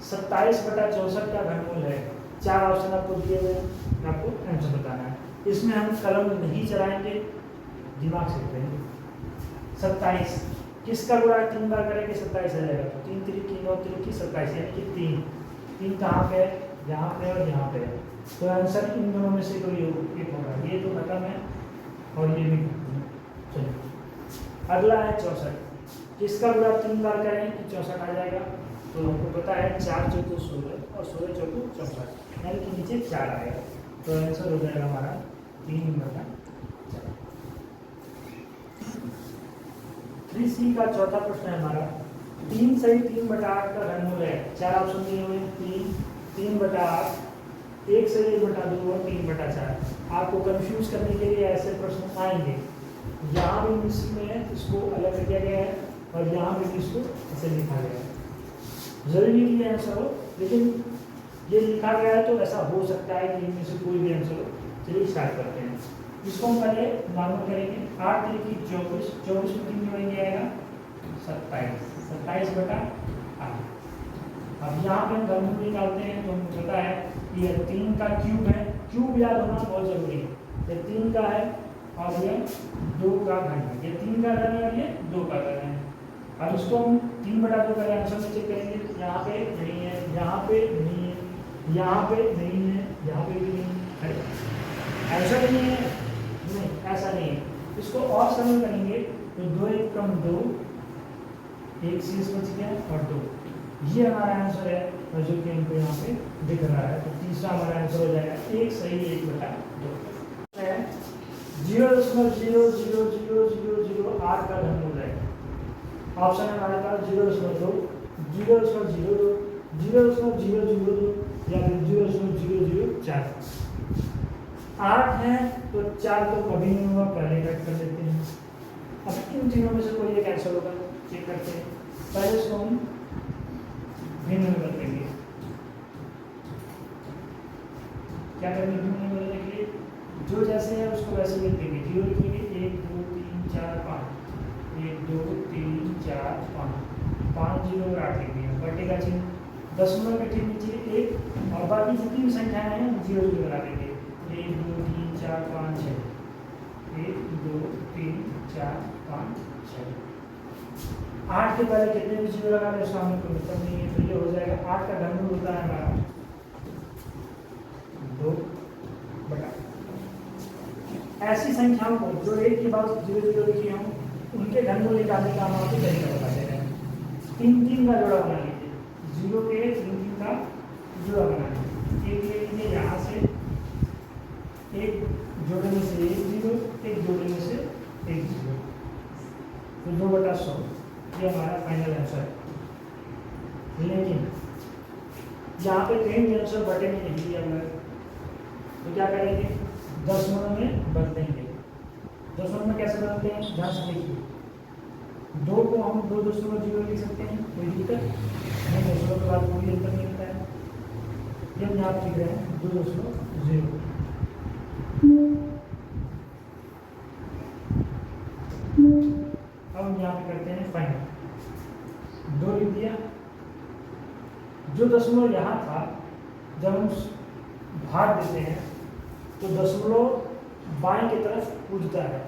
27/64 का घनमूल है। 4 ऑप्शन आपको दिए हुए हैं, आपको आंसर बताना है। इसमें हम कलम नहीं चलाएंगे, दिमाग से करेंगे। 27 किसका गुणा 3 बार करेंगे 27 आ जाएगा, तो 3 त्रिकी 9 त्रिकी 27 यानी कि 3 कहाँ पे है, यहाँ पे और यहाँ पे है। तो आंसर इन दोनों में से कोई एक होगा। ये तो खत्म है और ये भी खत्म है। चलिए अगला है 64, किसका गुणा 3 बार करें कि 64 आ जाएगा। तो हमको पता है 4 चौको 16 और 16 चौको 64 यानी कि नीचे 4 आएगा। तो आंसर हो जाएगा हमारा 3/4। 3C का चौथा प्रश्न है हमारा, 3 सही 3/8 का घनमूल है। 4 ऑप्शन दिए हुए हैं, 3/8, 1 सही 1/2 और 3/4। आपको कंफ्यूज करने के लिए ऐसे प्रश्न आएंगे। यहाँ भी इसी में है, इसको अलग किया गया है और यहाँ भी इसको ऐसे लिखा गया है। जरूरी नहीं कि ये आंसर हो, लेकिन ये लिखा गया है तो ऐसा हो सकता है कि इनमें से कोई भी आंसर हो। चलिए स्टार्ट करते हैं। इसको हम पहले नॉर्मल करेंगे। 8 त्रिकी 24, 24 में 3 जोड़ेंगे आएगा 27, 27/8। अब यहाँ पे हम घनमूल निकालते हैं तो हमें पता है कि ये 3 का क्यूब है। क्यूब याद होना बहुत जरूरी है। ये 3 का है और ये 2 का घन है। ये 3 का घन है और ये 2 का घन है। अब इसको हम 3/2 का आंसर में चेक करेंगे। यहाँ पे नहीं है, यहाँ पे नहीं है, यहाँ पे नहीं है, यहाँ पे भी नहीं है। ऐसा नहीं है, नहीं ऐसा नहीं है। इसको और सरल करेंगे तो 2 1 कम 2, 1 शेष बच गया और 2। ये हमारा आंसर है और जो कि हमको यहाँ पे दिख रहा है। तो तीसरा हमारा आंसर हो जाएगा 1 सही 1/2। 0.0000008 का घनमूल है। ऑप्शन है हमारे पास 0.2, 0.02, 0.002 या फिर 0.004। 8 है तो 4 तो कभी नहीं होगा, पहले कट कर देते हैं। अब इन तीनों में से कोई एक आंसर होगा, चेक करते हैं। पहले इसको हम भिन्न में बदलेंगे। क्या करेंगे भिन्न में बदलने के लिए? जो जैसे है उसको वैसे लिख देंगे। 0 लिखेंगे 1 2 3 4 5, 1 2 3 4 5, 5 0 और 8 लिख दिया। बटे का चिन्ह दशमलव के ठीक नीचे 1 और बाकी जितनी भी संख्याएं हैं 0 0 लगा देंगे। 1 2 3 4 5 6, 1 2 3 4 5 6। 8 के पहले कितने भी 0 लगा दें उसका हमें कोई मतलब नहीं है। तो ये हो जाएगा 8 का घनमूल होता है हमारा 2/8। ऐसी संख्याओं को जो 1 के बाद 0 0 लिखी हों उनके घनमूल निकालने का हम आपको तरीका बता दे रहे हैं। 3 3 का जोड़ा बना लीजिए। 0 के 3 3 का जोड़ा बना लीजिए। एक ले लीजिए यहाँ से, एक जोड़ने से 1 0, एक जोड़ने से 1 0, तो 2/100 ये हमारा फाइनल आंसर है। लेकिन यहाँ पे कहीं भी आंसर बटे में नहीं दिया हुआ है, तो क्या करेंगे? दशमलव में बदलेंगे। दशमलव में कैसे बदलते हैं? ध्यान से देखिए। 2 को हम 2.0 लिख सकते हैं, कोई दिक्कत नहीं। दशमलव के बाद कोई अंतर नहीं होता है। ये हम यहाँ पर लिख रहे हैं 2.0। अब हम यहाँ पे करते हैं फाइनल। 2 लिख दिया। जो दशमलव यहाँ था, जब हम भाग देते हैं तो दशमलव बाएं की तरफ कूदता है।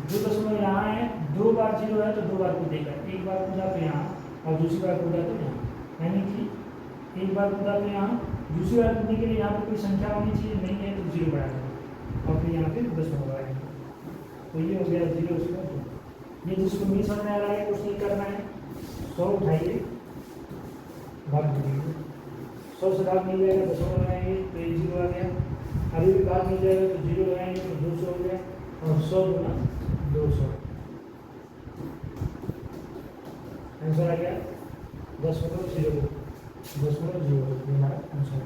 जो दशमलव यहाँ है 2 बार 0 है तो 2 बार कूदेगा। एक बार कूदा तो यहाँ और दूसरी बार कूदा तो यहाँ, यानी कि एक बार कूदा तो यहाँ, दूसरी बार कूदने के लिए यहाँ पे कोई संख्या होनी चाहिए, नहीं है तो 0 बढ़ा देंगे और फिर यहाँ पे दशमलव आएगा। तो ये हो गया 0 उसका 2। ये जिसको नहीं समझ में आ रहा है कुछ नहीं करना है, 100 उठाइए, भाग दीजिए। 100 से भाग मिल जाएगा, दशमलव लगाएंगे तो 1 0 आ गया। अभी भी भाग मिल जाएगा तो 0 लगाएंगे तो 200 हो गया और 100 गुना 200 आंसर आ गया 10.0 हमारा आंसर।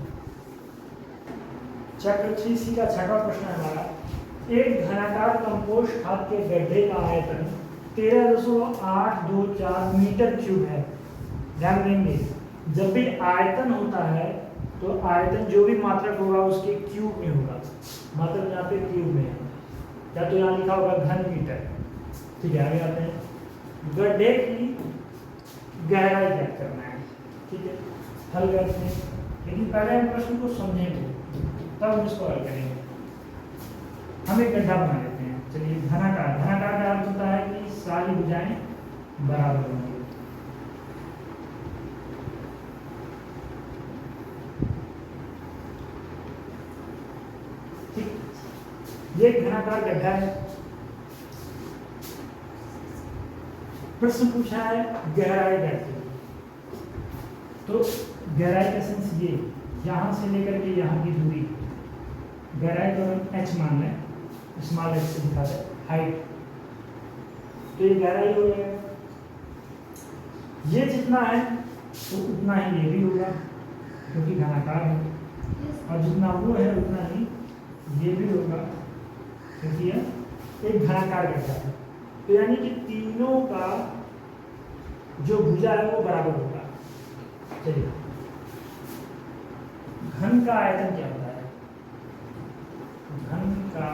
चैप्टर 3C का छठा प्रश्न है हमारा। एक घनाकार कंपोस्ट खाद के गड्ढे का आयतन 13.824 मीटर क्यूब है। ध्यान देंगे, जब भी आयतन होता है तो आयतन जो भी मात्रक होगा उसके क्यूब में होगा। मात्रक यहाँ पे क्यूब में है, या तो यहाँ लिखा होगा घन मीटर। ठीक है, आगे आते हैं। गड्ढे की गहराई ज्ञात करना है। ठीक है, हल करते हैं, लेकिन पहले हम प्रश्न को समझेंगे तब हम इसको हल करेंगे। हम एक गड्ढा बना लेते हैं। चलिए, घनाकार, घनाकार का अर्थ होता है कि सारी भुजाएं बराबर होंगी। ठीक, ये घनाकार गड्ढा है। प्रश्न पूछा है गहराई कैसे, तो गहराई का सेंस ये, यहां से लेकर के यहाँ की दूरी, गहराई को हम h मान लें, स्मॉल h से दिखा दें, हाइट, तो ये गहराई हो गया। ये जितना है तो उतना ही ये भी होगा क्योंकि घनाकार है, और जितना वो है उतना ही ये भी होगा क्योंकि यह एक घनाकार गड्ढा है। तो यानी कि तीनों का जो भुजा है वो बराबर होगा। चलिए, घन का आयतन क्या होता है? घन का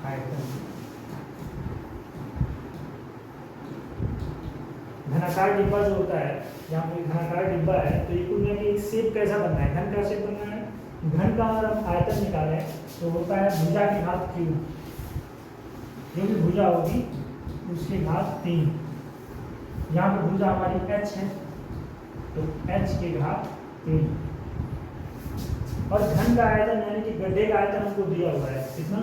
आयतन, घनाकार डिब्बा जो होता है, यहाँ पे घनाकार डिब्बा है, तो ये कुल मिला के एक शेप कैसा बनना है? घन का शेप बनना है। घन का अगर हम आयतन निकालें तो होता है भुजा की घात क्यू, जो भी भुजा होगी उसकी घात 3। यहाँ पर भुजा हमारी h है तो h की घात 3। और घन का आयतन यानी कि गड्ढे का आयतन हमको दिया हुआ है कितना?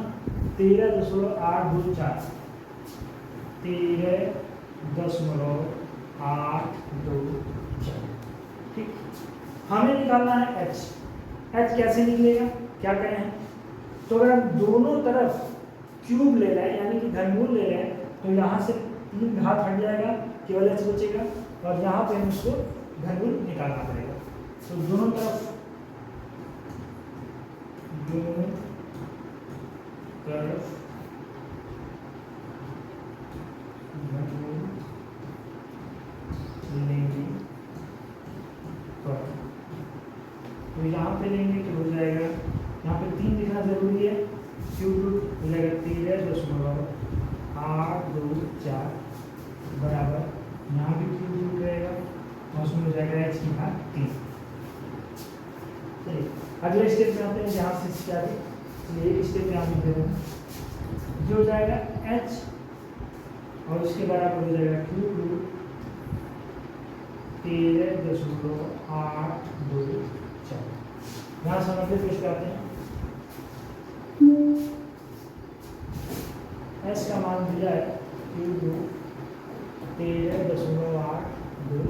13.824, 13.824। ठीक, हमें निकालना है h। h कैसे निकलेगा, क्या करें हम? तो अगर हम दोनों तरफ क्यूब ले लें यानी कि घनमूल ले लें तो यहाँ से 3 घात हट जाएगा, केवल h बचेगा, और यहाँ पे हम इसको घनमूल निकालना पड़ेगा। तो दोनों तरफ घनमूल लेंगे तो यहाँ पे लेंगे तो हो जाएगा, यहाँ पे 3 लिखना जरूरी है, क्यूब रूट हो जाएगा 13.824 बराबर, यहाँ भी क्यूब रूट रहेगा और उसमें हो जाएगा h की घात 3। चलिए, अगले स्टेप में आते हैं, यहाँ से क्या भी, चलिए एक स्टेप यहाँ लिख देते हैं, जो हो जाएगा h और उसके बराबर हो जाएगा क्यूब रूट 13.824। यहाँ समझते पेश करते हैं, s का मान दिया है क्यूब रूट 13.824।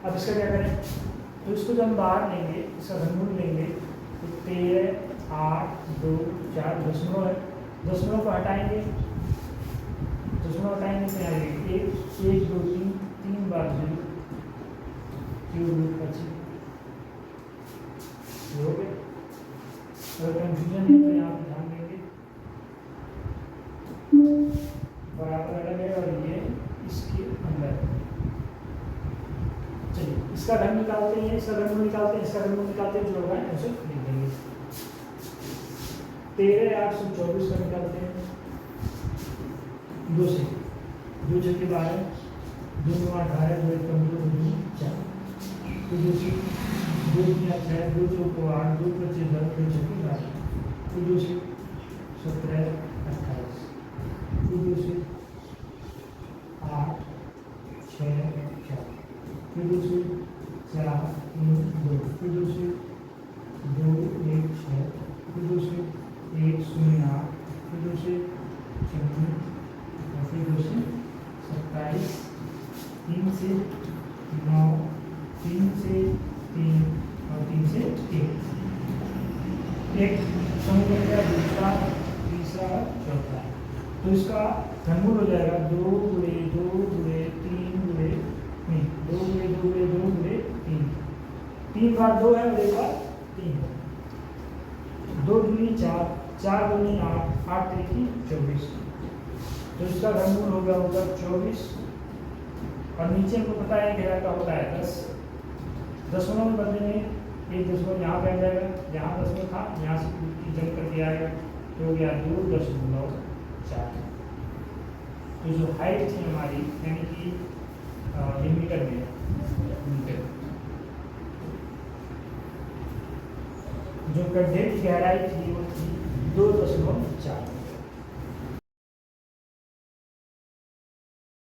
अब इसका क्या करें? तो इसको जब हम बाहर लेंगे, इसका घनमूल लेंगे तो 13.824 दशमलव है, दशमलव को हटाएंगे, दशमलव हटाएंगे तो आएंगे 1 2 3 बार 0 क्यूब रूट 25 हो गए। अगर कंफ्यूजन है तो यहाँ पे ध्यान देंगे, बराबर अलग है और ये इसके अंदर। चलिए, इसका घन निकालते हैं, इसका घनमूल निकालते हैं, इसका घनमूल निकालते हैं, जो होगा उसे लिख देंगे। 13.824 का निकालते हैं 2 से, 2 छक्के 12, 2 9 18, 2 1 15, 2 4, तो 2 से 2 3 6, 2 4 8, 2 5 10, 2 छक्के 12, तो 2 से 17 28, तो 2 से 8 6 4, फिर 2 से 4 3 2, फिर 2 से 2 1 6, फिर 2 से 1 0 8, फिर 2 से 26, और फिर 2 से 27, 3 से 9, 3 से 3 और 3 से 1, एक समूह बन गया, दूसरा, तीसरा, चौथा। तो इसका घनमूल हो जाएगा 2 गुणे 2 गुणे 3 गुणे, नहीं 2 गुणे 2 गुणे 2 गुणे 3, 3 बार 2 है और 1 बार 3 है, 2 दूनी 4, 4 दूनी 8, 8 त्रिकी 24। तो इसका घनमूल होगा 24, और नीचे हमको पता है कि का होता है 10, दशमलव में बदलेंगे, एक दशमलव यहाँ पे आ जाएगा, यहाँ दशमलव था, यहाँ से जम करके आएगा, तो हो गया 2.4। तो जो हाइट थी हमारी यानी कि ये मीटर में मीटर, जो गड्ढे की गहराई थी वो थी 2.4।